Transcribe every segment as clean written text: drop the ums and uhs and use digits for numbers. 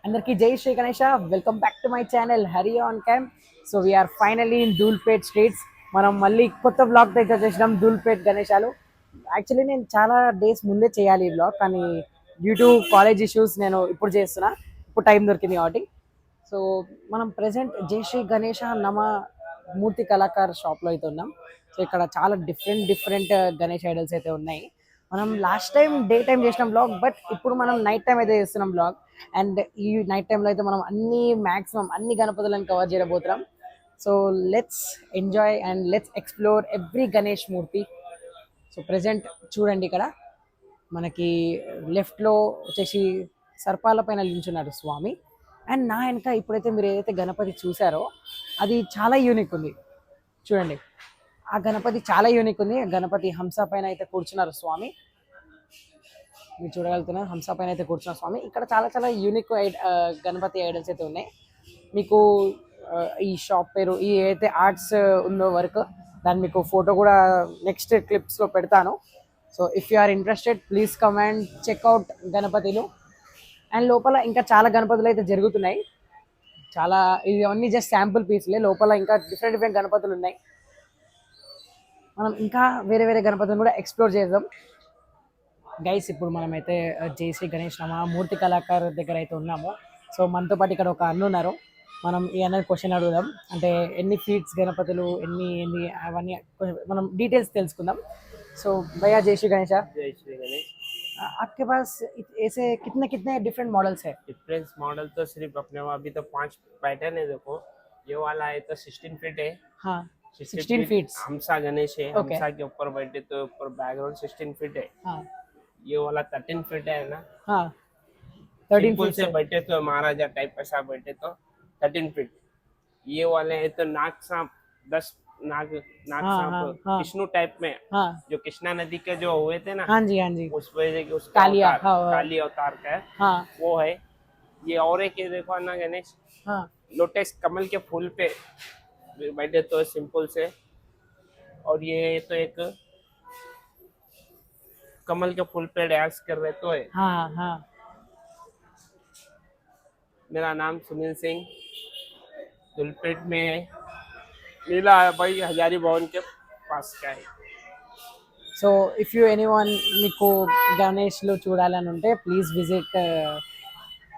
అందరికీ జై Shri Ganesha. Welcome back to my channel Hari on cam. So we are finally in Dhoolpet streets. మనం మళ్ళీ కొత్త బ్లాగ్ అయితే వచ్చేసినాం ధూల్పేట్ గణేశాలు. యాక్చువల్లీ నేను చాలా డేస్ ముందే చేయాలి ఈ బ్లాగ్, కానీ డ్యూ టు కాలేజ్ ఇష్యూస్ నేను ఇప్పుడు చేస్తున్నా. ఇప్పుడు టైం దొరికింది కాబట్టి. సో మనం ప్రజెంట్ జై శ్రీ గణేష నమ మూర్తి కళాకార్ షాప్లో అయితే ఉన్నాం. సో ఇక్కడ చాలా డిఫరెంట్ గణేష్ ఐడల్స్ అయితే ఉన్నాయి. మనం లాస్ట్ టైం డే టైం చేసిన బ్లాగ్, బట్ ఇప్పుడు మనం నైట్ టైం అయితే చేస్తున్నాం బ్లాగ్. అండ్ ఈ నైట్ టైంలో అయితే మనం మ్యాక్సిమం అన్ని గణపతులను కవర్ చేయబోతున్నాం. So let's enjoy and let's explore every Ganesh Murthy. So present చూడండి, ఇక్కడ మనకి లెఫ్ట్లో వచ్చేసి సర్పాల పైన నిల్చున్నాడు స్వామి. అండ్ నా వెనక ఇప్పుడైతే మీరు ఏదైతే గణపతి చూసారో అది చాలా యూనిక్ ఉంది. చూడండి, ఆ గణపతి చాలా యూనిక్ ఉంది. గణపతి హంస పైన అయితే కూర్చున్నారు స్వామి. మీరు చూడగలుగుతున్నారు, హంస పైన అయితే కూర్చున్న స్వామి. ఇక్కడ చాలా యూనిక్ గణపతి ఐడల్స్ అయితే ఉన్నాయి. మీకు ఈ షాప్ పేరు, ఈ ఏదైతే ఆర్ట్స్ ఉందో వర్క్, దాన్ని మీకు ఫోటో కూడా నెక్స్ట్ క్లిప్స్లో పెడతాను. So if you are interested please come and check out గణపతిలు. అండ్ లోపల ఇంకా చాలా గణపతులు అయితే జరుగుతున్నాయి. ఇవన్నీ జస్ట్ శాంపుల్ పీస్లే. లోపల ఇంకా డిఫరెంట్ గణపతులు ఉన్నాయి. మనం ఇంకా వేరే గణపతులను కూడా ఎక్స్ప్లోర్ చేద్దాం గైస్. ఇప్పుడు మనమైతే జై శ్రీ గణేష్ నమ మూర్తి కళాకారు దగ్గర అయితే ఉన్నాము. సో మనతో పాటు ఇక్కడ ఒక అన్న ఉన్నారు. మనం ఈ అన్న క్వశ్చన్ అడుగుదాం. అంటే ఎన్ని ఫీట్స్ గణపతులు, ఎన్ని అవన్నీ మనం డీటెయిల్స్ తెలుసుకుందాం. సో భయ్యా जय श्री गणेश. जय श्री गणेश। आपके पास ऐसे कितने डिफरेंट मॉडल्स है? डिफरेंस मॉडल तो सिर्फ अपने वहाँ अभी तो 5 पैटर्न है। देखो ये वाला है तो 16 फीट है। हाँ 16 फीट हमसा गणेश है। Okay. हमसा के ऊपर बैठे तो ऊपर बैकग्राउंड 16 फीट है। हाँ ये वाला 13 फीट है ना। हाँ 13 सिंपल फीट से बैठे तो महाराजा टाइप ऐसा बैठे तो 13 फीट। ये वाले है तो नाग सांप 10 नाग हाँ, सांप हाँ। विष्णु टाइप में, हाँ जो कृष्णा नदी के जो हुए थे ना, हाँ जी उस वजह के उसका कालिया, अवतार, हाँ, काली अवतार का है हाँ वो है। ये और एक ये देखो ना गणेश, हाँ लोटस कमल के फूल पे बैठे तो सिंपल से। और ये तो एक कमल के फूल पे डांस कर रहे तो है। हाँ हाँ मेरा नाम सुनील सिंह, धुलपेट में है। लीला भाई हजारी भवन के पास का है। సో ఇఫ్ యూ ఎనీవన్ మీకు గణేష్లో చూడాలని ఉంటే ప్లీజ్ విజిట్.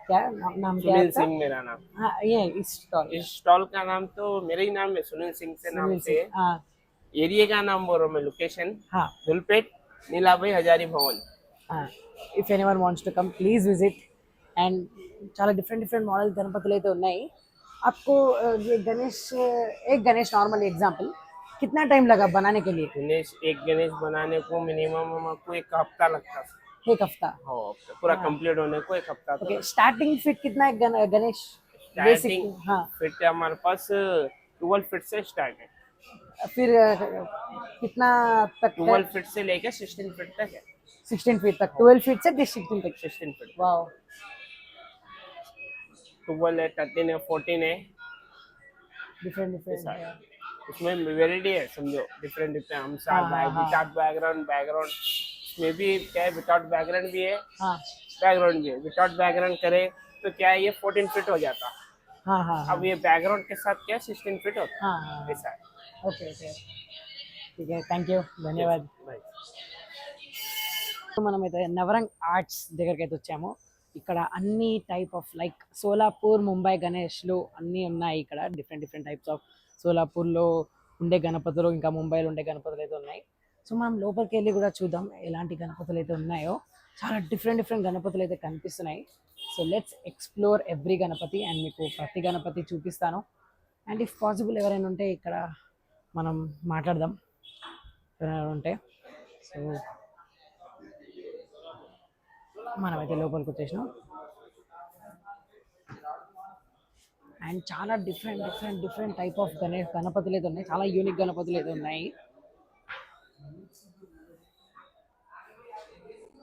क्या नाम क्या है सुनील आपका? सिंह मेरा नाम। हाँ ये इस स्टॉल इस स्टॉल का नाम तो मेरा ही नाम है, सुनील सिंह से नाम से। हाँ एरिया का नाम बोल रहा हूँ मैं, लोकेशन हाँ धुलपेट नीलाभाई हजारी भवन। हाँ if anyone wants to come please visit. And చాలా డిఫరెంట్ మॉडल గణపతులు అయితే ఉన్నాయి. आपको ये गणेश, एक गणेश नॉर्मल एग्जांपल कितना टाइम लगा बनाने के लिए? एक गणेश बनाने को मिनिमम हमको 1 हफ्ता लगता है। एक हफ्ता. हाँ, पूरा कंप्लीट होने को 1 हफ्ता। ओके स्टार्टिंग फिट कितना है गणेश? स्टार्टिंग हाँ फिट हमारे पास 12 फीट से स्टार्ट है। फिर कितना तक? 12 फीट से लेकर 16 फीट तक है। 16 फीट तक, 12 फीट से 16 तक. 16 फीट वाओ 12 है, 13 है, 14 है। डिफरेंट उसमें वेराइटी है, समझो डिफरेंट हमसा हाँ, हाँ, हाँ। विदाउट बैकग्राउंड इसमें भी क्या है, विदाउट बैकग्राउंड भी है, हाँ बैकग्राउंड भी है। विदाउट बैकग्राउंड करे तो क्या है, ये 14 फीट हो जाता। हाँ हाँ अब ये बैकग्राउंड के साथ क्या 16 फीट होता हाँ हाँ ऐसा है। ओके ठीक है, థ్యాంక్ యూ, ధన్యవాదాలు. भाई మనమైతే నవరంగ్ ఆర్ట్స్ దగ్గరికి అయితే వచ్చాము. ఇక్కడ అన్ని type of like Solapur, Mumbai గణేష్లు అన్నీ ఉన్నాయి. ఇక్కడ డిఫరెంట్ టైప్స్ ఆఫ్ సోలాపూర్లో ఉండే గణపతులు, ఇంకా ముంబైలో ఉండే గణపతులు అయితే ఉన్నాయి. సో మనం లోపలికి వెళ్ళి కూడా చూద్దాం ఎలాంటి గణపతులు అయితే ఉన్నాయో. చాలా డిఫరెంట్ గణపతులు అయితే కనిపిస్తున్నాయి. So let's explore every Ganapati and మీకు ప్రతి గణపతి చూపిస్తాను. అండ్ ఇఫ్ పాసిబుల్ ఎవరైనా ఉంటే ఇక్కడ మనం మాట్లాడదాం ఎవరైనా ఉంటే. సో మనమైతే లోపలికి వచ్చేసినాం. అండ్ చాలా డిఫరెంట్ టైప్ ఆఫ్ గణపతులు అయితే ఉన్నాయి. చాలా యూనిక్ గణపతులు అయితే ఉన్నాయి.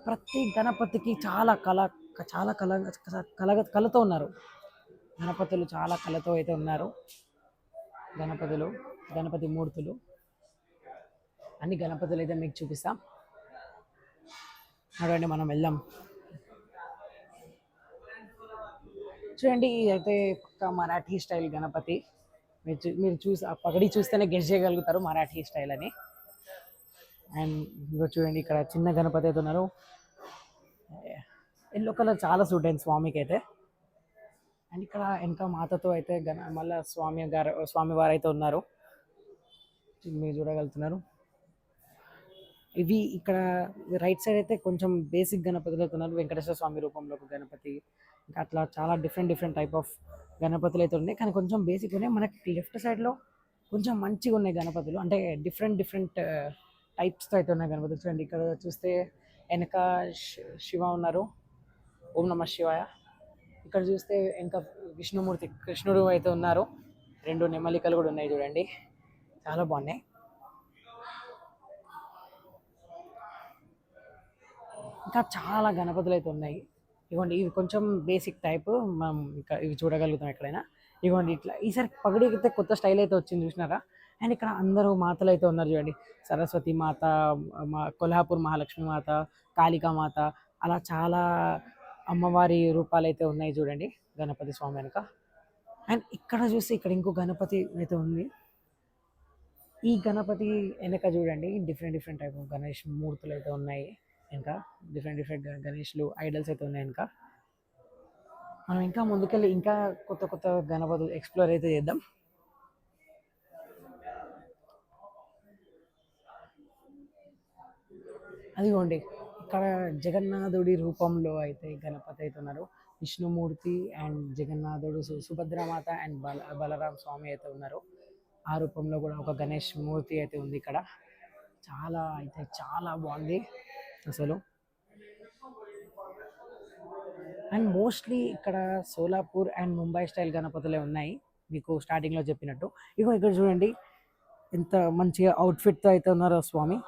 ప్రతి గణపతికి చాలా కళతో ఉన్నారు. గణపతులు చాలా కళతో అయితే ఉన్నారు. గణపతి మూర్తులు అన్ని గణపతులు అయితే మీకు చూపిస్తాం. నడవండి మనం వెళ్దాం. చూడండి ఇది అయితే పక్క మరాఠీ స్టైల్ గణపతి. మీరు చూసి ఆ పగడి చూస్తేనే గెస్ చేయగలుగుతారు మరాఠీ స్టైల్ అని. అండ్ ఇదిగో చూడండి ఇక్కడ చిన్న గణపతి అయితే ఉన్నారు. ఎల్లో కలర్ చాలా సూట్ అయింది స్వామికి అయితే. అండ్ ఇక్కడ వెనక మాతతో అయితే మళ్ళీ స్వామివారు అయితే ఉన్నారు, మీరు చూడగలుగుతున్నారు. ఇవి ఇక్కడ రైట్ సైడ్ అయితే కొంచెం బేసిక్ గణపతులు అయితే ఉన్నారు. వెంకటేశ్వర స్వామి రూపంలో ఒక గణపతి, ఇంకా అట్లా చాలా డిఫరెంట్ డిఫరెంట్ టైప్ ఆఫ్ గణపతులు అయితే ఉన్నాయి. కానీ కొంచెం బేసిక్ ఉన్నాయి. మనకి లెఫ్ట్ సైడ్లో కొంచెం మంచిగా ఉన్నాయి గణపతులు, అంటే డిఫరెంట్ డిఫరెంట్ టైప్స్తో అయితే ఉన్నాయి గణపతులు. చూడండి ఇక్కడ చూస్తే వెనక శివ ఉన్నారు, ఓం నమ శివాయ. ఇక్కడ చూస్తే ఇంకా విష్ణుమూర్తి కృష్ణుడు అయితే ఉన్నారు, 2 నెమలికలు కూడా ఉన్నాయి చూడండి, చాలా బాగున్నాయి. ఇంకా చాలా గణపతులు అయితే ఉన్నాయి. ఇవ్వండి ఇవి కొంచెం బేసిక్ టైప్, మనం ఇక్కడ ఇవి చూడగలుగుతాం ఎక్కడైనా. ఇవ్వండి ఇట్లా ఈసారి పగడి అయితే కొత్త స్టైల్ అయితే వచ్చింది చూసినారా. అండ్ ఇక్కడ అందరూ మాతలు అయితే ఉన్నారు చూడండి, సరస్వతి మాత, కొల్హాపూర్ మహాలక్ష్మి మాత, కాళికా మాత, అలా చాలా అమ్మవారి రూపాలు అయితే ఉన్నాయి చూడండి గణపతి స్వామి వెనుక. అండ్ ఇక్కడ చూస్తే ఇక్కడ ఇంకో గణపతి అయితే ఉంది. ఈ గణపతి వెనక చూడండి different different type of Ganesh మూర్తులు అయితే ఉన్నాయి. ఇంకా డిఫరెంట్ డిఫరెంట్ గణేష్లు ఐడల్స్ అయితే ఉన్నాయి. ఇంకా మనం ఇంకా ముందుకెళ్ళి ఇంకా కొత్త కొత్త గణపతులు ఎక్స్ప్లోర్ అయితే చేద్దాం. అదిగోండి ఇక్కడ జగన్నాథుడి రూపంలో అయితే గణపతి అయితే ఉన్నారు. విష్ణుమూర్తి అండ్ జగన్నాథుడు, సుభద్రమాత అండ్ బలరాం స్వామి అయితే ఉన్నారు. ఆ రూపంలో కూడా ఒక గణేష్ మూర్తి అయితే ఉంది ఇక్కడ. చాలా బాగుంది అసలు. అండ్ మోస్ట్లీ ఇక్కడ సోలాపూర్ అండ్ ముంబై స్టైల్ గణపతులే ఉన్నాయి మీకు స్టార్టింగ్లో చెప్పినట్టు. ఇక్కడ చూడండి ఎంత మంచిగా అవుట్ఫిట్తో అయితే ఉన్నారో స్వామి.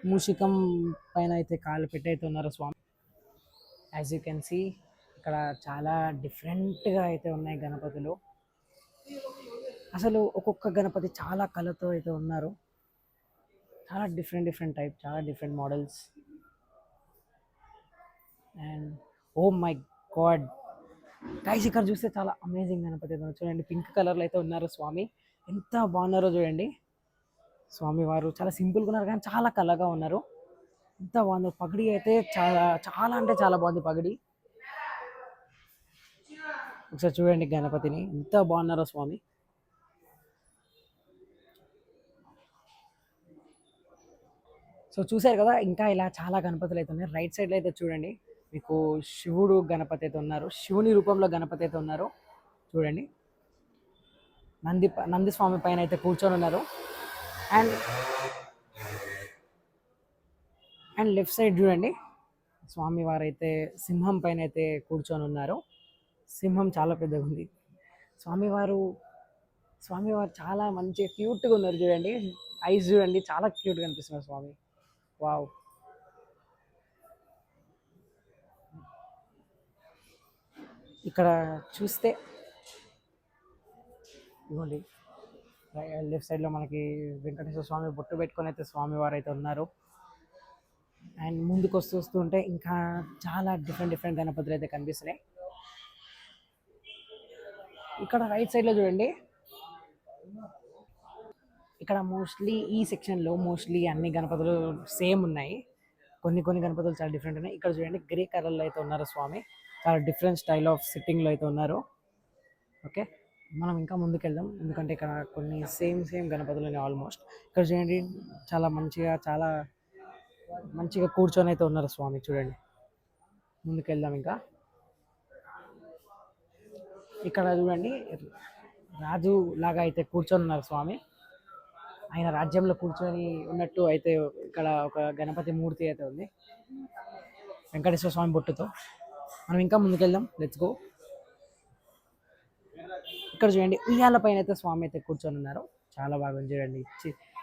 మూషికం పైన అయితే కాలు పెట్టి అయితే ఉన్నారు స్వామి. యాజ్ యూ కెన్ సీ ఇక్కడ చాలా డిఫరెంట్గా అయితే ఉన్నాయి గణపతులు. అసలు ఒక్కొక్క గణపతి చాలా కళతో అయితే ఉన్నారు, చాలా డిఫరెంట్ డిఫరెంట్ టైప్, చాలా different models. And oh my God guys, ఇక్కడ చూస్తే చాలా అమేజింగ్ గణపతి చూడండి. పింక్ కలర్లో అయితే ఉన్నారు స్వామి, ఎంత బాగున్నారో చూడండి. స్వామి వారు చాలా సింపుల్గా ఉన్నారు కానీ చాలా కళగా ఉన్నారు, ఎంత బాగుంది. పగడి అయితే చాలా చాలా అంటే చాలా బాగుంది పగడి. ఒకసారి చూడండి గణపతిని, ఎంత బాగున్నారో స్వామి. సో చూసారు కదా, ఇంకా ఇలా చాలా గణపతులు అయితే ఉన్నాయి. రైట్ సైడ్లో అయితే చూడండి మీకు శివుడు గణపతి అయితే ఉన్నారు, శివుని రూపంలో గణపతి అయితే ఉన్నారు చూడండి. నంది స్వామి పైన అయితే కూర్చొని ఉన్నారు. అండ్ లెఫ్ట్ సైడ్ చూడండి స్వామి వారు అయితే సింహం పైన అయితే కూర్చొని ఉన్నారు. సింహం చాలా పెద్దగా ఉంది. స్వామివారు చాలా మంచిగా క్యూట్గా ఉన్నారు చూడండి. ఐస్ చూడండి చాలా క్యూట్గా కనిపిస్తున్నారు స్వామి. వావ్. ఇక్కడ చూస్తే ఇవ్వండి లెఫ్ట్ సైడ్లో మనకి వెంకటేశ్వర స్వామి బొట్టు పెట్టుకొని అయితే స్వామివారు అయితే ఉన్నారు. అండ్ ముందుకు వస్తుంటే ఇంకా చాలా డిఫరెంట్ డిఫరెంట్ గణపతులు అయితే కనిపిస్తున్నాయి. ఇక్కడ రైట్ సైడ్లో చూడండి, ఇక్కడ మోస్ట్లీ ఈ సెక్షన్లో మోస్ట్లీ అన్ని గణపతులు సేమ్ ఉన్నాయి, కొన్ని కొన్ని గణపతులు చాలా డిఫరెంట్ ఉన్నాయి. ఇక్కడ చూడండి గ్రే కలర్లో అయితే ఉన్నారు స్వామి, చాలా డిఫరెంట్ స్టైల్ ఆఫ్ సిట్టింగ్లో అయితే ఉన్నారు. ఓకే, మనం ఇంకా ముందుకు వెళ్దాం ఎందుకంటే ఇక్కడ కొన్ని సేమ్ గణపతులు ఉన్నాయి ఆల్మోస్ట్. ఇక్కడ చూడండి చాలా మంచిగా కూర్చొని అయితే ఉన్నారు స్వామి చూడండి. ముందుకు వెళ్దాం ఇంకా. ఇక్కడ చూడండి రాజు లాగా అయితే కూర్చొని ఉన్నారు స్వామి, ఆయన రాజ్యంలో కూర్చొని ఉన్నట్టు అయితే ఇక్కడ ఒక గణపతి మూర్తి అయితే ఉంది వెంకటేశ్వర స్వామి బొట్టుతో. మనం ఇంకా ముందుకెళ్దాం, లెట్స్ గో. ఇక్కడ చూడండి ఉయ్యాల పైన అయితే స్వామి అయితే కూర్చొని ఉన్నారు, చాలా బాగా చూడండి.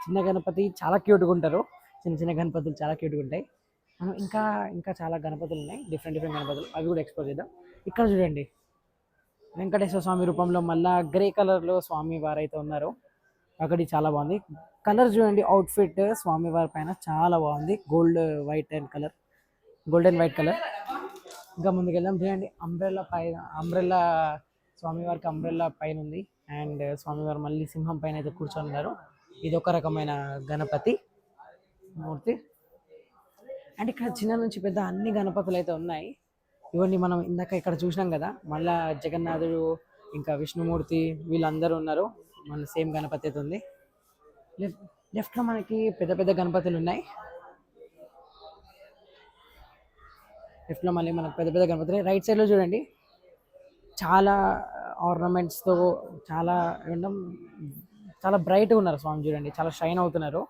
చిన్న గణపతి చాలా క్యూట్గా ఉంటారు, చిన్న గణపతులు చాలా క్యూట్గా ఉంటాయి. మనం ఇంకా చాలా గణపతులు ఉన్నాయి, డిఫరెంట్ గణపతులు, అవి కూడా ఎక్స్ప్లోర్ చేద్దాం. ఇక్కడ చూడండి వెంకటేశ్వర స్వామి రూపంలో మళ్ళా గ్రే కలర్లో స్వామి వారు అయితే ఉన్నారు. అక్కడి చాలా బాగుంది కలర్ చూడండి. అవుట్ఫిట్ స్వామి వారి పైన చాలా బాగుంది, గోల్డెన్ వైట్ కలర్. ఇంకా ముందుకెళ్దాం. చూడండి అంబ్రెల్లా పైన, అంబ్రెల్లా స్వామివారికి అంబ్రెల్లా పైన ఉంది. అండ్ స్వామివారు మళ్ళీ సింహం పైన అయితే కూర్చొని ఉన్నారు. ఇది ఒక రకమైన గణపతి మూర్తి. అండ్ ఇక్కడ చిన్న నుంచి పెద్ద అన్ని గణపతులు అయితే ఉన్నాయి. ఇవన్నీ మనం ఇందాక ఇక్కడ చూసినాం కదా, మళ్ళా జగన్నాథుడు ఇంకా విష్ణుమూర్తి వీళ్ళందరూ ఉన్నారు. మళ్ళీ సేమ్ గణపతి అయితే ఉంది. లెఫ్ట్లో మనకి పెద్ద పెద్ద గణపతులు ఉన్నాయి. లెఫ్ట్లో మళ్ళీ మనకు పెద్ద పెద్ద గణపతులు. రైట్ సైడ్లో చూడండి చాలా ఆర్నమెంట్స్తో చాలా ఏమంటాం, చాలా బ్రైట్గా ఉన్నారు స్వామి. చూడండి చాలా షైన్ అవుతున్నారు,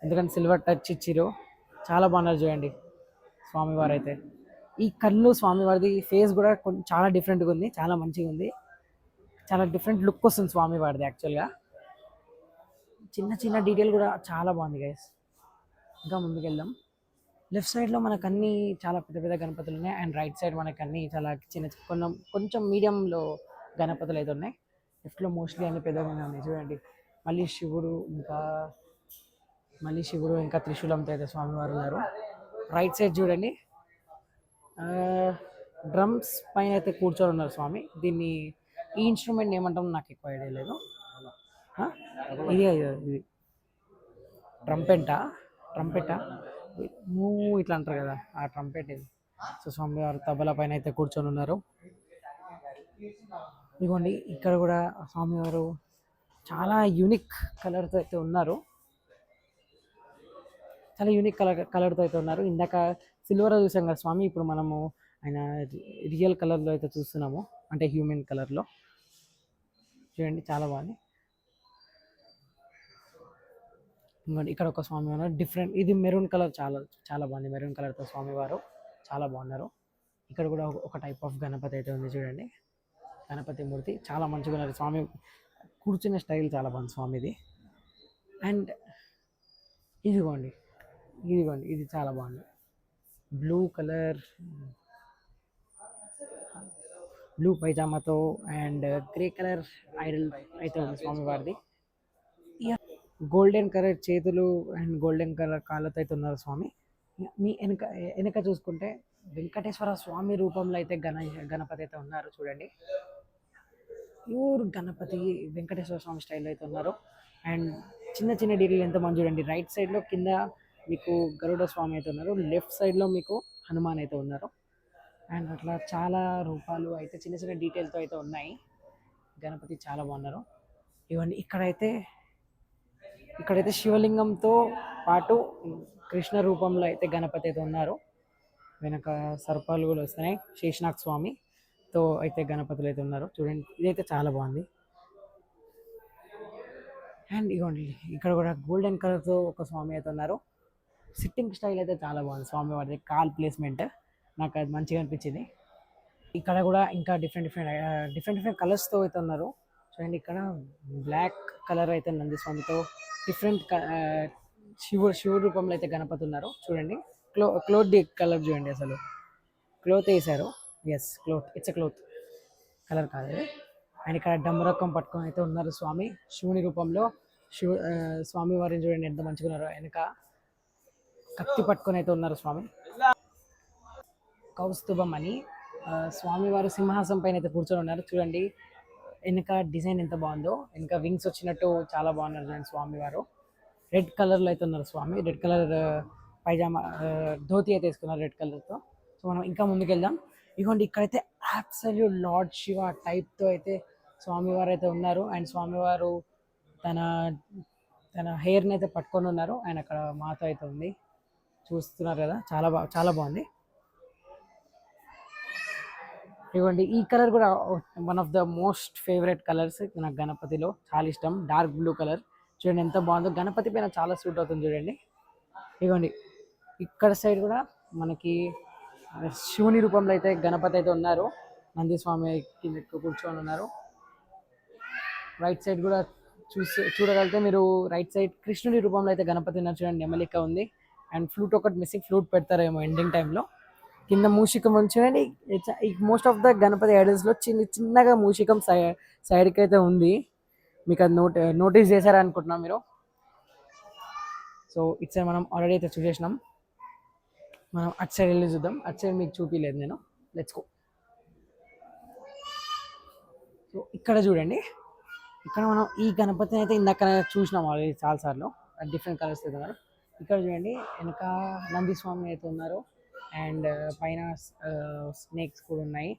ఎందుకంటే సిల్వర్ టచ్ ఇచ్చిరు. చాలా బాగున్నారు చూడండి స్వామివారు అయితే. ఈ కళ్ళు స్వామివారిది ఫేస్ కూడా కొంచెం చాలా డిఫరెంట్గా ఉంది, చాలా మంచిగా ఉంది. చాలా డిఫరెంట్ లుక్ వస్తుంది స్వామివారిది యాక్చువల్గా. చిన్న చిన్న డీటెయిల్ కూడా చాలా బాగుంది గైస్. ఇంకా ముందుకు వెళ్దాం. లెఫ్ట్ సైడ్లో మనకు అన్ని చాలా పెద్ద పెద్ద గణపతులు ఉన్నాయి. అండ్ రైట్ సైడ్ మనకు అన్ని చాలా కొంచెం మీడియంలో గణపతులు అయితే ఉన్నాయి. లెఫ్ట్లో మోస్ట్లీ అన్ని పెద్దగా ఉన్నాయి చూడండి. మళ్ళీ శివుడు ఇంకా త్రిశూలంతో అయితే స్వామివారు ఉన్నారు. రైట్ సైడ్ చూడండి డ్రమ్స్ పైన అయితే కూర్చొని ఉన్నారు స్వామి. దీన్ని ఈ ఇన్స్ట్రుమెంట్ ఏమంటాం నాకు ఎక్కువ ఐడియా లేదు. ఇది ట్రంపెటా ఇట్లా అంటారు కదా, ఆ ట్రంపెట్ ఇది. సో స్వామివారు తబలా పైన అయితే కూర్చొని ఉన్నారు. ఇదిగోండి ఇక్కడ కూడా స్వామివారు చాలా యూనిక్ కలర్తో అయితే ఉన్నారు. చాలా యూనిక్ కలర్తో అయితే ఉన్నారు. ఇందాక సిల్వర్ చూసాం కదా స్వామి, ఇప్పుడు మనము ఆయన రియల్ కలర్లో అయితే చూస్తున్నాము, అంటే హ్యూమన్ కలర్లో. చూడండి చాలా బాగుంది. ఇంకోటి ఇక్కడ ఒక స్వామి ఉన్నారు డిఫరెంట్, ఇది మెరూన్ కలర్, చాలా చాలా బాగుంది. మెరూన్ కలర్తో స్వామివారు చాలా బాగున్నారు. ఇక్కడ కూడా ఒక టైప్ ఆఫ్ గణపతి అయితే ఉంది చూడండి. గణపతి మూర్తి చాలా మంచిగా ఉన్నారు. స్వామి కూర్చునే స్టైల్ చాలా బాగుంది స్వామిది. అండ్ ఇదిగోండి ఇది చాలా బాగుంది. బ్లూ పైజామాతో అండ్ గ్రే కలర్ ఐడల్ అయితే ఉంది స్వామివారిది. గోల్డెన్ కలర్ చేతులు అండ్ గోల్డెన్ కలర్ కాళ్ళతో అయితే ఉన్నారు స్వామి. మీ వెనక చూసుకుంటే వెంకటేశ్వర స్వామి రూపంలో అయితే గణపతి అయితే ఉన్నారు చూడండి. ప్యూర్ గణపతి వెంకటేశ్వర స్వామి స్టైల్లో అయితే ఉన్నారు. అండ్ చిన్న చిన్న డీటెయిల్ ఎంత మంది చూడండి. రైట్ సైడ్లో కింద మీకు గరుడ స్వామి అయితే ఉన్నారు, లెఫ్ట్ సైడ్లో మీకు హనుమాన్ అయితే ఉన్నారు. అండ్ అట్లా చాలా రూపాలు అయితే చిన్న చిన్న డీటెయిల్తో అయితే ఉన్నాయి. గణపతి చాలా బాగున్నారు. ఇవన్నీ ఇక్కడైతే శివలింగంతో పాటు కృష్ణ రూపంలో అయితే గణపతి అయితే ఉన్నారు. వెనక సర్పాలు కూడా వస్తున్నాయి. శేషనాథ స్వామితో అయితే గణపతులు అయితే ఉన్నారు చూడండి. ఇదైతే చాలా బాగుంది. అండ్ ఇగోండి ఇక్కడ కూడా గోల్డెన్ కలర్తో ఒక స్వామి అయితే ఉన్నారు. సిట్టింగ్ స్టైల్ అయితే చాలా బాగుంది స్వామి వారిది. కాల్ ప్లేస్మెంట్ నాకు అది మంచిగా అనిపించింది. ఇక్కడ కూడా ఇంకా డిఫరెంట్ కలర్స్తో అయితే ఉన్నారు చూడండి. ఇక్కడ బ్లాక్ కలర్ అయితే నంది స్వామితో డిఫరెంట్ శివుడు రూపంలో అయితే గణపతి ఉన్నారు చూడండి. క్లోత్ కలర్ చూడండి, అసలు క్లోత్ వేసారు. ఇట్స్ క్లోత్ కలర్ కాదు. అండ్ ఇక్కడ డమ్మరకం పట్టుకొని అయితే ఉన్నారు స్వామి శివుని రూపంలో. స్వామి వారిని చూడండి ఎంత మంచిగా ఉన్నారు. వెనక కత్తి పట్టుకొని అయితే ఉన్నారు స్వామి. కౌస్తుభం అని స్వామివారు సింహాసనం పైన అయితే కూర్చొని ఉన్నారు చూడండి. వెనక డిజైన్ ఎంత బాగుందో, వెనక వింగ్స్ వచ్చినట్టు చాలా బాగున్నారు చూడండి స్వామివారు. రెడ్ కలర్లో అయితే ఉన్నారు స్వామి. రెడ్ కలర్ పైజామా ధోతి అయితే వేసుకున్నారు రెడ్ కలర్తో. సో మనం ఇంకా ముందుకు వెళ్దాం. ఇదిగోండి ఇక్కడైతే అబ్సల్యూట్ లార్డ్ శివ టైప్తో అయితే స్వామివారు అయితే ఉన్నారు. అండ్ స్వామివారు తన హెయిర్ని అయితే పట్టుకొని ఉన్నారు. అండ్ అక్కడ మాత అయితే ఉంది చూస్తున్నారు కదా, చాలా బాగుంది. ఇవ్వండి ఈ కలర్ కూడా one of the most favourite colours నాకు గణపతిలో, చాలా ఇష్టం. డార్క్ బ్లూ కలర్ చూడండి ఎంత బాగుందో. గణపతి పైన చాలా సూట్ అవుతుంది చూడండి. ఇవ్వండి ఇక్కడ సైడ్ కూడా మనకి శివుని రూపంలో అయితే గణపతి అయితే ఉన్నారు. నందిస్వామి కింద కూర్చొని ఉన్నారు. రైట్ సైడ్ కూడా చూడగలిగితే మీరు రైట్ సైడ్ కృష్ణుడి రూపంలో అయితే గణపతి ఉన్నారు చూడండి. నెమలిక ఉంది. అండ్ ఫ్లూట్ ఒకటి మిస్సింగ్, ఫ్లూట్ పెడతారేమో ఎండింగ్ టైంలో. కింద మూషికం చూడండి. మోస్ట్ ఆఫ్ ద గణపతి ఐడల్స్లో చిన్నగా మూషికం సైడ్కి అయితే ఉంది. మీకు అది నోటీస్ చేశారా అనుకుంటున్నాం మీరు. సో ఇట్స్ మనం ఆల్రెడీ అయితే చూసేసినాం. మనం అటు సైడ్ వెళ్ళి చూద్దాం. అటు సైడ్ మీకు చూపించలేదు నేను. Let's go. సో ఇక్కడ చూడండి, ఇక్కడ మనం ఈ గణపతిని అయితే ఇందాక చూసినాం ఆల్రెడీ చాలాసార్లు, డిఫరెంట్ కలర్స్ అయితే ఉన్నారు. ఇక్కడ చూడండి వెనక నంది స్వామి అయితే ఉన్నారు, అండ్ పైన స్నేక్స్ కూడా ఉన్నాయి.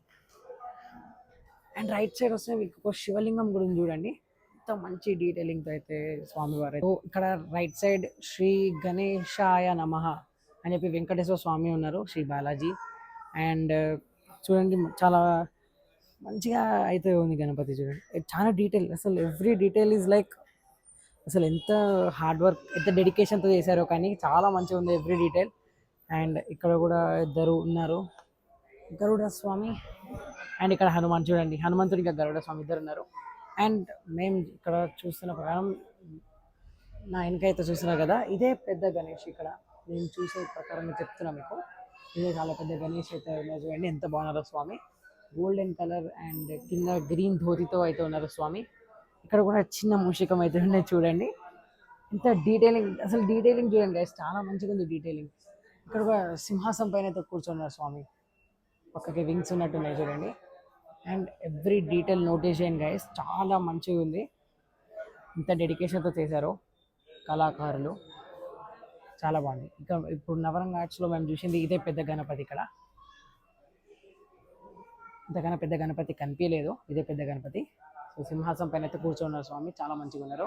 అండ్ రైట్ సైడ్ వస్తే మీకు ఒక శివలింగం కూడా ఉంది చూడండి, ఎంత మంచి డీటెయిలింగ్తో అయితే స్వామివారు. సో ఇక్కడ రైట్ సైడ్ శ్రీ గణేశాయ నమః అని చెప్పి వెంకటేశ్వర స్వామి ఉన్నారు, శ్రీ బాలాజీ. అండ్ చూడండి చాలా మంచిగా అయితే ఉంది గణపతి. చూడండి చాలా డీటెయిల్, అసలు ఎవ్రీ డీటెయిల్ ఈజ్ లైక్, అసలు ఎంత హార్డ్ వర్క్, ఎంత డెడికేషన్తో చేశారో కానీ చాలా మంచిగా ఉంది ఎవ్రీ డీటెయిల్. అండ్ ఇక్కడ కూడా ఇద్దరు ఉన్నారు, గరుడ స్వామి. అండ్ ఇక్కడ హనుమాన్ చూడండి, హనుమంతుడు ఇంకా గరుడ స్వామి ఇద్దరు ఉన్నారు. అండ్ మేము ఇక్కడ చూస్తున్న ప్రకారం, నా వెనకైతే చూస్తున్నారు కదా, ఇదే పెద్ద గణేష్. ఇక్కడ నేను చూసే ప్రకారం నేను చెప్తున్నా మీకు, ఇదే చాలా పెద్ద గణేష్ అయితే ఉన్నారు. చూడండి ఎంత బాగున్నారో స్వామి, గోల్డెన్ కలర్ అండ్ కింద గ్రీన్ ధోతితో అయితే ఉన్నారు స్వామి. ఇక్కడ కూడా చిన్న మూషికం అయితే ఉన్నాయి చూడండి, ఎంత డీటెయిలింగ్, అసలు డీటెయిలింగ్ చూడండి గైస్, చాలా మంచిగా ఉంది డీటెయిలింగ్. ఇక్కడ ఒక సింహాసం పైన అయితే కూర్చున్నారు స్వామి, పక్కకి వింగ్స్ ఉన్నట్టున్నాయి చూడండి. అండ్ ఎవ్రీ డీటెయిల్ నోటీస్ చేయండి గైస్, చాలా మంచిగా ఉంది, ఇంత డెడికేషన్తో చేశారు కళాకారులు, చాలా బాగుంది. ఇంకా ఇప్పుడు నవరంగ ఆర్ట్స్లో మేము చూసింది ఇదే పెద్ద గణపతి. ఇక్కడ ఇంతకన్నా పెద్ద గణపతి కనిపించలేదు, ఇదే పెద్ద గణపతి. సో సింహాసం పైన అయితే కూర్చోన్నారు స్వామి, చాలా మంచిగా ఉన్నారు,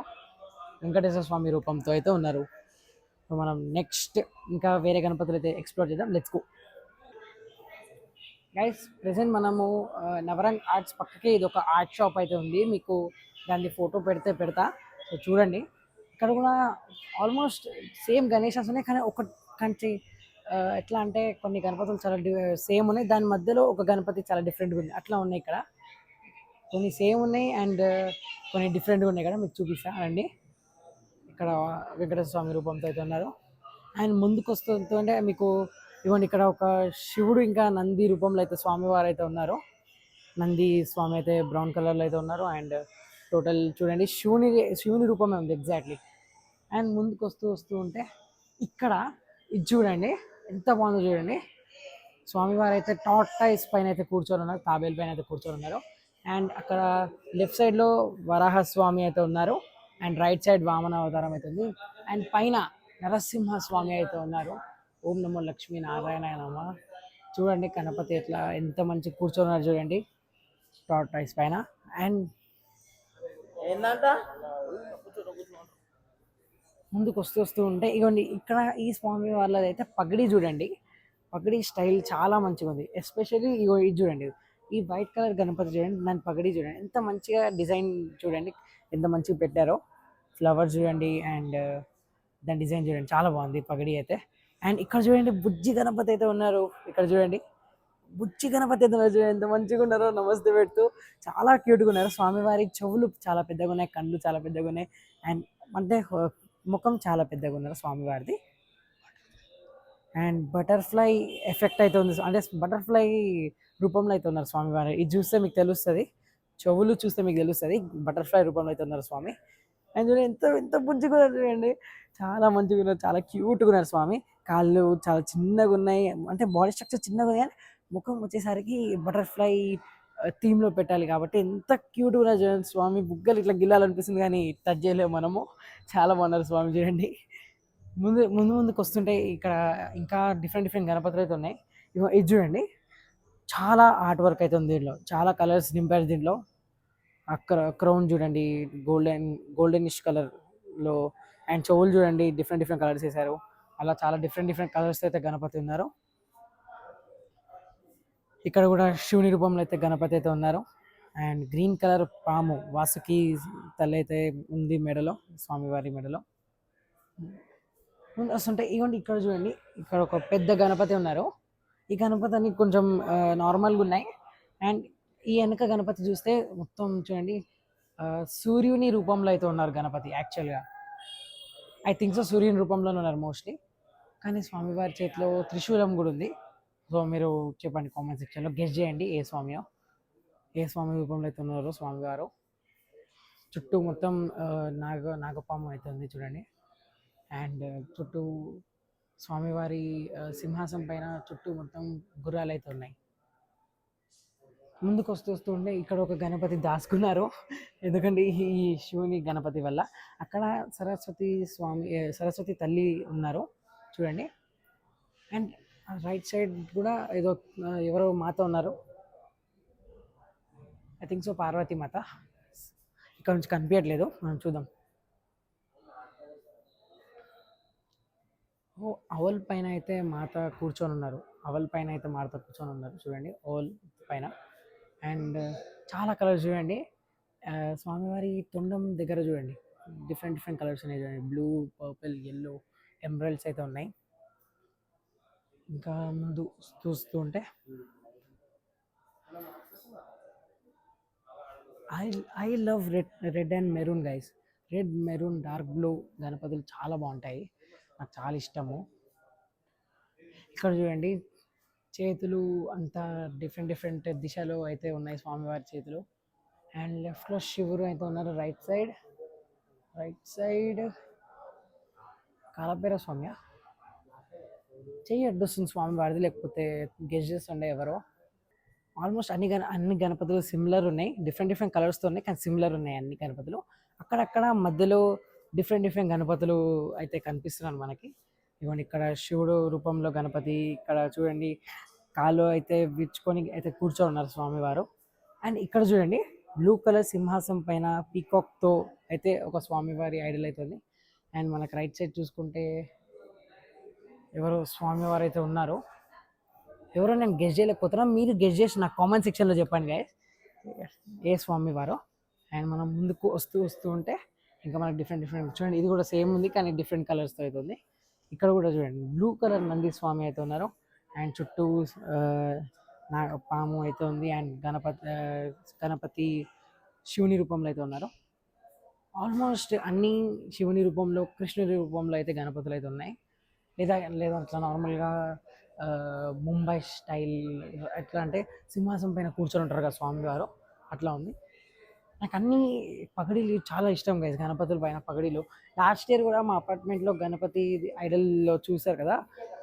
వెంకటేశ్వర స్వామి రూపంతో అయితే ఉన్నారు. సో మనం నెక్స్ట్ ఇంకా వేరే గణపతులు అయితే ఎక్స్ప్లోర్ చేద్దాం, లెట్స్ గో. గైస్ ప్రెసెంట్ మనము నవరంగ్ ఆర్ట్స్ పక్కకి ఇది ఒక ఆర్ట్ షాప్ అయితే ఉంది, మీకు దాన్ని ఫోటో పెడతా. సో చూడండి, ఇక్కడ కూడా ఆల్మోస్ట్ సేమ్ గణేషస్ ఉన్నాయి, కానీ ఒక కంచి ఎట్లా అంటే కొన్ని గణపతులు చాలా సేమ్ ఉన్నాయి, దాని మధ్యలో ఒక గణపతి చాలా డిఫరెంట్గా ఉంది, అట్లా ఉన్నాయి. ఇక్కడ కొన్ని సేమ్ ఉన్నాయి అండ్ కొన్ని డిఫరెంట్గా ఉన్నాయి, కదా మీకు చూపిస్తా అండి. ఇక్కడ వెంకటేశ్వర స్వామి రూపంతో అయితే ఉన్నారు. అండ్ ముందుకు వస్తుంటే మీకు ఇవ్వండి, ఇక్కడ ఒక శివుడు ఇంకా నంది రూపంలో అయితే స్వామివారు అయితే ఉన్నారు. నంది స్వామి అయితే బ్రౌన్ కలర్లో అయితే ఉన్నారు. అండ్ టోటల్ చూడండి శివుని రూపమే ఉంది ఎగ్జాక్ట్లీ. అండ్ ముందుకు వస్తూ ఉంటే ఇక్కడ ఇది చూడండి ఎంత బాగుందో చూడండి, స్వామివారు అయితే టార్టాయిస్ పైన అయితే కూర్చొని ఉన్నారు, తాబేలు పైన అయితే కూర్చొని ఉన్నారు. అండ్ అక్కడ లెఫ్ట్ సైడ్లో వరాహ స్వామి అయితే ఉన్నారు, అండ్ రైట్ సైడ్ వామన అవతారం అయితే ఉంది, అండ్ పైన నరసింహ స్వామి అయితే ఉన్నారు. ఓం నమో లక్ష్మీ నారాయణ నమ. చూడండి గణపతి ఎట్లా ఎంత మంచి కూర్చోన్నారు చూడండి టార్టాయిస్ పైన. అండ్ ఏంటంట ముందుకు వస్తూ ఉంటే ఇగోండి, ఇక్కడ ఈ స్వామి వాళ్ళది అయితే పగడి చూడండి, పగడి స్టైల్ చాలా మంచిగా ఉంది. ఎస్పెషల్లీ ఇగో ఇది చూడండి, ఈ వైట్ కలర్ గణపతి చూడండి, దాని పగడి చూడండి ఎంత మంచిగా డిజైన్ చూడండి, ఎంత మంచిగా పెట్టారో. ఫ్లవర్స్ చూడండి అండ్ దాని డిజైన్ చూడండి, చాలా బాగుంది పగడి అయితే. అండ్ ఇక్కడ చూడండి బుజ్జి గణపతి అయితే ఉన్నారు, ఇక్కడ చూడండి బుజ్జి గణపతి అయితే ఉన్నారు చూడండి, ఎంత మంచిగా ఉన్నారో నమస్తే పెడుతూ, చాలా క్యూట్గా ఉన్నారు. స్వామివారి చెవులు చాలా పెద్దగా ఉన్నాయి, కళ్ళు చాలా పెద్దగా ఉన్నాయి, అండ్ అంటే ముఖం చాలా పెద్దగా ఉన్నారు స్వామివారిది. అండ్ బటర్ఫ్లై ఎఫెక్ట్ అయితే ఉంది, అంటే బటర్ఫ్లై రూపంలో అయితే ఉన్నారు స్వామివారు. ఇది చూస్తే మీకు తెలుస్తుంది, చెవులు చూస్తే మీకు తెలుస్తుంది, బటర్ఫ్లై రూపంలో అయితే ఉన్నారు స్వామి. అండ్ చూడండి ఎంత ఎంత బుజ్జిగా ఉన్నారు చూడండి, చాలా మంచిగా ఉన్నారు, చాలా క్యూట్గా ఉన్నారు స్వామి. కాళ్ళు చాలా చిన్నగా ఉన్నాయి, అంటే బాడీ స్ట్రక్చర్ చిన్నగా ఉంది, కానీ ముఖం వచ్చేసరికి బటర్ఫ్లై థీమ్లో పెట్టాలి కాబట్టి ఎంత క్యూట్గా ఉన్నారు చూడండి స్వామి. బుగ్గలు ఇట్లా గిల్లాలనిపిస్తుంది కానీ టచ్ చేయలేము మనము, చాలా బాగున్నారు స్వామి చూడండి. ముందుకు వస్తుంటే ఇక్కడ ఇంకా డిఫరెంట్ గణపతులు అయితే ఉన్నాయి. ఇది చూడండి, చాలా ఆర్ట్ వర్క్ అయితే ఉంది దీంట్లో, చాలా కలర్స్ నింపారు దీంట్లో. అక్కడ క్రౌన్ చూడండి గోల్డెనిష్ కలర్లో, అండ్ చెవులు చూడండి డిఫరెంట్ కలర్స్ వేశారు. అలా చాలా డిఫరెంట్ కలర్స్ అయితే గణపతి ఉన్నారు. ఇక్కడ కూడా శివుని రూపంలో అయితే గణపతి అయితే ఉన్నారు. అండ్ గ్రీన్ కలర్ పాము వాసుకి తల్లి అయితే ఉంది మెడలో, స్వామివారి మెడలో. ముందు వస్తుంటే ఇవ్వండి, ఇక్కడ చూడండి, ఇక్కడ ఒక పెద్ద గణపతి ఉన్నారు. ఈ గణపతి అన్ని కొంచెం నార్మల్గా ఉన్నాయి. అండ్ ఈ వెనక గణపతి చూస్తే మొత్తం చూడండి సూర్యుని రూపంలో అయితే ఉన్నారు గణపతి. యాక్చువల్గా ఐ థింక్ సో సూర్యుని రూపంలోనే ఉన్నారు మోస్ట్లీ, కానీ స్వామివారి చేతిలో త్రిశూలం కూడా ఉంది. సో మీరు చెప్పండి కామెంట్ సెక్షన్లో, గెస్ చేయండి ఏ స్వామి రూపంలో అయితే ఉన్నారో స్వామివారు. చుట్టూ మొత్తం నాగపాము అయితే ఉంది చూడండి. అండ్ చుట్టూ స్వామివారి సింహాసం పైన చుట్టూ మొత్తం గుర్రాలు అయితే ఉన్నాయి. ముందుకు వస్తూ వస్తూ ఉంటే ఇక్కడ ఒక గణపతి దాచుకున్నారు. ఎందుకంటే ఈ శివుని గణపతి వల్ల. అక్కడ సరస్వతి స్వామి సరస్వతి తల్లి ఉన్నారు చూడండి. అండ్ రైట్ సైడ్ కూడా ఏదో ఎవరో మాత ఉన్నారు. ఐ థింక్ సో పార్వతీ మాత. ఇక్కడ నుంచి కనిపించట్లేదు, మనం చూద్దాం. ఓ అవల్ పైన అయితే మాత కూర్చొని ఉన్నారు. అవల్ పైన అయితే మాత కూర్చొని ఉన్నారు చూడండి, ఓల్ పైన. అండ్ చాలా కలర్స్ చూడండి. స్వామివారి తొండం దగ్గర చూడండి, డిఫరెంట్ డిఫరెంట్ కలర్స్ ఉన్నాయి చూడండి. బ్లూ, పర్పుల్, ఎల్లో, ఎమరల్డ్స్ అయితే ఉన్నాయి. ఇంకా ముందు చూస్తూ ఉంటే I I love red and maroon guys. Red, maroon, dark blue గణపతులు చాలా బాగుంటాయి, నాకు చాలా ఇష్టము. ఇక్కడ చూడండి చేతులు అంతా డిఫరెంట్ డిఫరెంట్ దిశలో అయితే ఉన్నాయి స్వామివారి చేతులు. అండ్ లెఫ్ట్లో శివుడు అయితే ఉన్నారు. రైట్ సైడ్ కాలభైరవ స్వామి చెయ్యి అడ్డొస్తుంది స్వామివారిది, లేకపోతే గెస్ట్ చేస్తుండే ఎవరో. ఆల్మోస్ట్ అన్ని గణపతులు సిమిలర్ ఉన్నాయి, డిఫరెంట్ డిఫరెంట్ కలర్స్తో ఉన్నాయి, కానీ సిమిలర్ ఉన్నాయి అన్ని గణపతులు. అక్కడక్కడ మధ్యలో డిఫరెంట్ డిఫరెంట్ గణపతులు అయితే కనిపిస్తున్నాయి మనకి. ఇవ్వండి ఇక్కడ శివుడు రూపంలో గణపతి. ఇక్కడ చూడండి కాళ్ళు అయితే విచ్చుకొని అయితే కూర్చొని ఉన్నారు స్వామివారు. అండ్ ఇక్కడ చూడండి బ్లూ కలర్ సింహాసం పైన పీకాక్తో అయితే ఒక స్వామివారి ఐడల్ అవుతుంది. అండ్ మనకు రైట్ సైడ్ చూసుకుంటే ఎవరో స్వామివారు అయితే ఉన్నారు. ఎవరో నేను గెస్ట్ చేయలేకపోతున్నా, మీరు గెస్ట్ చేసి నాకు కామెంట్ సెక్షన్లో చెప్పండి గైస్ ఏ స్వామివారో. అండ్ మనం ముందుకు వస్తూ వస్తూ ఉంటే ఇంకా మనకు డిఫరెంట్ చూడండి, ఇది కూడా సేమ్ ఉంది కానీ డిఫరెంట్ కలర్స్తో అయితే ఉంది. ఇక్కడ కూడా చూడండి బ్లూ కలర్ నంది స్వామి అయితే ఉన్నారు. అండ్ చుట్టూ పాము అయితే ఉంది. అండ్ గణపతి శివుని రూపంలో అయితే ఉన్నారు. ఆల్మోస్ట్ అన్ని శివుని రూపంలో, కృష్ణుని రూపంలో అయితే గణపతులు అయితే ఉన్నాయి. లేదా అట్లా నార్మల్గా ముంబై స్టైల్ ఎట్లా అంటే సింహాసం పైన కూర్చొని ఉంటారు కదా స్వామివారు, అట్లా ఉంది. నాకు అన్ని పగడీలు చాలా ఇష్టం గైస్, గణపతుల పైన పగడీలు. లాస్ట్ ఇయర్ కూడా మా అపార్ట్మెంట్లో గణపతి ఐడల్లో చూసారు కదా,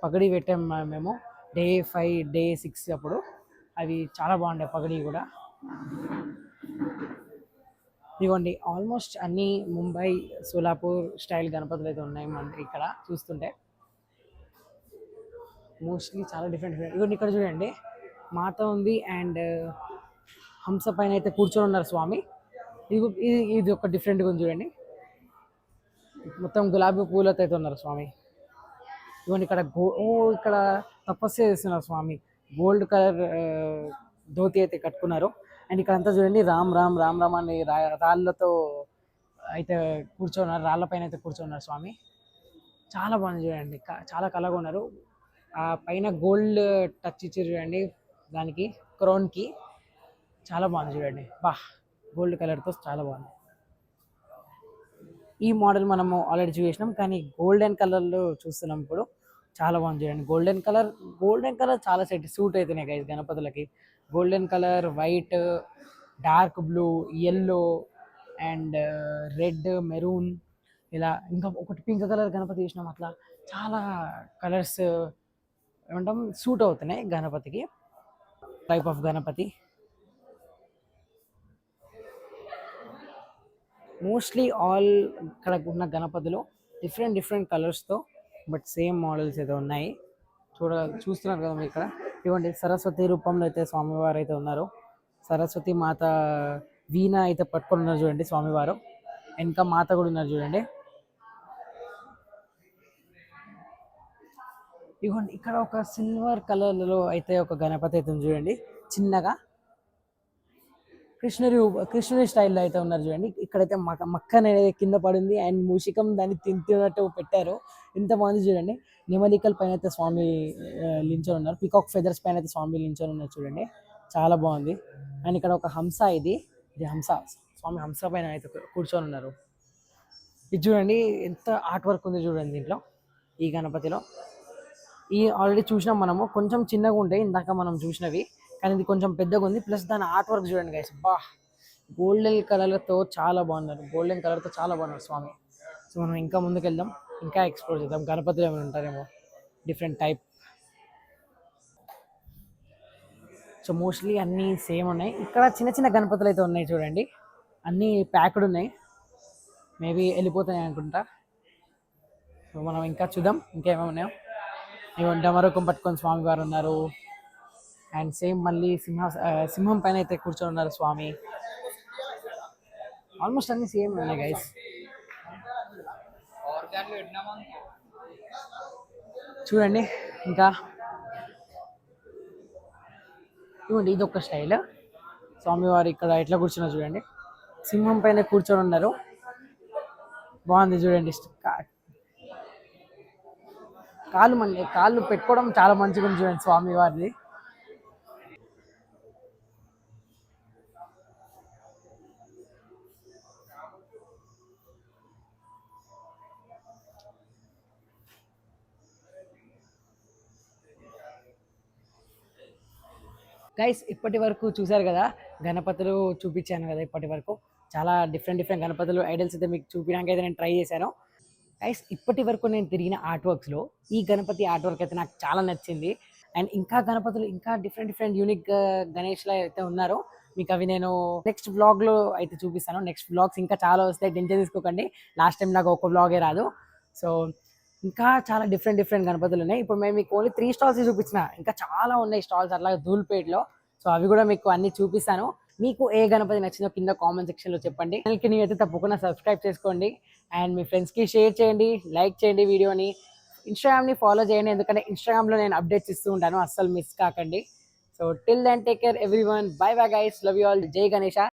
పగడీ పెట్టాం మేము డే 5, డే 6 అప్పుడు. అవి చాలా బాగుండే పగడీ కూడా. ఇవ్వండి ఆల్మోస్ట్ అన్ని ముంబై, సోలాపూర్ స్టైల్ గణపతులు అయితే ఉన్నాయి మనకి ఇక్కడ చూస్తుంటే. మోస్ట్లీ చాలా డిఫరెంట్. ఇవన్నీ ఇక్కడ చూడండి మాత ఉంది. అండ్ హంస పైన అయితే కూర్చొని ఉన్నారు స్వామి. ఇది ఒక డిఫరెంట్గా ఉంది చూడండి, మొత్తం గులాబీ పూలతో అయితే ఉన్నారు స్వామి. ఇవన్నీ ఇక్కడ ఇక్కడ తపస్సు చేస్తున్నారు స్వామి. గోల్డ్ కలర్ ధోతి అయితే కట్టుకున్నారు. అండ్ ఇక్కడ అంతా చూడండి రామ్ రామ్ రామ్ రామ్ అని రాళ్ళతో అయితే కూర్చోన్నారు, రాళ్ళ పైన అయితే కూర్చోన్నారు స్వామి. చాలా బాగుంది చూడండి, చాలా కలగా ఉన్నారు. ఆ పైన గోల్డ్ టచ్ ఇచ్చారు చూడండి దానికి, క్రౌన్కి. చాలా బాగుంది చూడండి, గోల్డ్ కలర్తో చాలా బాగుంది. ఈ మోడల్ మనము ఆల్రెడీ చూసినాం, కానీ గోల్డెన్ కలర్లో చూస్తున్నాం ఇప్పుడు. చాలా బాగుంది చూడండి, గోల్డెన్ కలర్ చాలా సూట్ అవుతున్నాయి గైస్ గణపతులకి. Golden colour, white, dark blue, yellow and red, maroon, ఇలా ఇంకా ఒకటి పింక్ కలర్ గణపతి చూసినాం. అట్లా చాలా కలర్స్ ఏమంటాం సూట్ అవుతున్నాయి గణపతికి. Type of Ganapati mostly all ఇక్కడ ఉన్న గణపతులు డిఫరెంట్ కలర్స్తో బట్ సేమ్ మోడల్స్ అయితే ఉన్నాయి. చూస్తున్నారు కదా మీరు ఇక్కడ. ఇవ్వండి సరస్వతి రూపంలో అయితే స్వామివారు అయితే ఉన్నారు. సరస్వతి మాత వీణ అయితే పట్టుకొని ఉన్నారు చూడండి స్వామివారు. ఇంకా మాత కూడా ఉన్నారు చూడండి. ఇవ్వండి ఇక్కడ ఒక సిల్వర్ కలర్లో అయితే ఒక గణపతి అయితే ఉంది చూడండి, చిన్నగా కృష్ణుడి స్టైల్లో అయితే ఉన్నారు చూడండి. ఇక్కడైతే మక్క అనేది కింద పడింది. అండ్ మూషికం దాన్ని తింటున్నట్టు పెట్టారు, ఎంత బాగుంది చూడండి. నెమలికల పైన అయితే స్వామి లించొని ఉన్నారు. పీకాక్ ఫెదర్స్ పైన అయితే స్వామి లించొని ఉన్నారు చూడండి, చాలా బాగుంది. అండ్ ఇక్కడ ఒక హంస, ఇది హంస, స్వామి హంస పైన అయితే కూర్చొని ఉన్నారు. ఇది చూడండి ఎంత ఆర్ట్ వర్క్ ఉంది చూడండి దీంట్లో, ఈ గణపతిలో. ఈ ఆల్రెడీ చూసినాం మనము, కొంచెం చిన్నగా ఉంటాయి ఇందాక మనం చూసినవి, కానీ ఇది కొంచెం పెద్దగా ఉంది. ప్లస్ దాని ఆర్ట్ వర్క్ చూడండి గైస్, గోల్డెన్ కలర్తో చాలా బాగున్నారు స్వామి. సో మనం ఇంకా ముందుకు వెళ్దాం, ఇంకా ఎక్స్ప్లోర్ చేద్దాం. గణపతులు ఏమైనా ఉంటారేమో different type. So so mostly అన్నీ సేమ్ ఉన్నాయి. ఇక్కడ చిన్న చిన్న గణపతులు అయితే ఉన్నాయి చూడండి, అన్నీ ప్యాక్డ్ ఉన్నాయి, మేబీ వెళ్ళిపోతున్నాయి అనుకుంటా. సో మనం ఇంకా చూద్దాం ఇంకేమేమి ఉన్నాయో. ఇవి డమరుకం పట్టుకొని స్వామి వారు ఉన్నారు, అండ్ సేమ్ మళ్ళీ సింహం పైన అయితే కూర్చొని ఉన్నారు స్వామి. ఆల్మోస్ట్ అన్ని సేమ్ ఉన్నాయి గైస్. చూడండి ఇంకా ఇవ్వండి, ఇది ఒక స్టైల్. స్వామివారు ఇక్కడ ఎట్లా కూర్చున్నారు చూడండి, సింహం పైన కూర్చొని ఉన్నారు, బాగుంది చూడండి. కాళ్ళు పెట్టుకోవడం చాలా మంచిగా ఉంది చూడండి స్వామివారిది. గైస్ ఇప్పటి వరకు చూసారు కదా, గణపతులు చూపించాను కదా, ఇప్పటి వరకు చాలా డిఫరెంట్ గణపతులు ఐడల్స్ అయితే మీకు చూపించడానికి అయితే నేను ట్రై చేశాను. గైస్ ఇప్పటి వరకు నేను తిరిగిన ఆర్ట్ వర్క్స్లో ఈ గణపతి ఆర్ట్ వర్క్ అయితే నాకు చాలా నచ్చింది. అండ్ ఇంకా గణపతులు ఇంకా డిఫరెంట్ యూనిక్ గణేష్లు అయితే ఉన్నారో మీకు అవి నేను నెక్స్ట్ వ్లాగ్లో అయితే చూపిస్తాను. నెక్స్ట్ వ్లాగ్స్ ఇంకా చాలా వస్తాయి, టెన్షన్ తీసుకోకండి. లాస్ట్ టైం నాకు ఒక వ్లాగే రాదు. సో ఇంకా చాలా డిఫరెంట్ గణపతులు ఉన్నాయి. ఇప్పుడు మేము మీకు ఓన్లీ 3 స్టాల్స్ చూపించిన, ఇంకా చాలా ఉన్నాయి స్టాల్స్ అట్లా ధూల్పేట్లో. సో అవి కూడా మీకు అన్ని చూపిస్తాను. మీకు ఏ గణపతి నచ్చిందో కింద కామెంట్ సెక్షన్లో చెప్పండి. ఛానల్కి అయితే తప్పకుండా సబ్స్క్రైబ్ చేసుకోండి, అండ్ మీ ఫ్రెండ్స్కి షేర్ చేయండి, లైక్ చేయండి వీడియోని. ఇన్స్టాగ్రామ్ని ఫాలో చేయండి, ఎందుకంటే ఇన్స్టాగ్రామ్లో నేను అప్డేట్స్ ఇస్తూ ఉంటాను, అస్సలు మిస్ కాకండి. So till then take care everyone, bye bye guys, love you all, జై గణేష.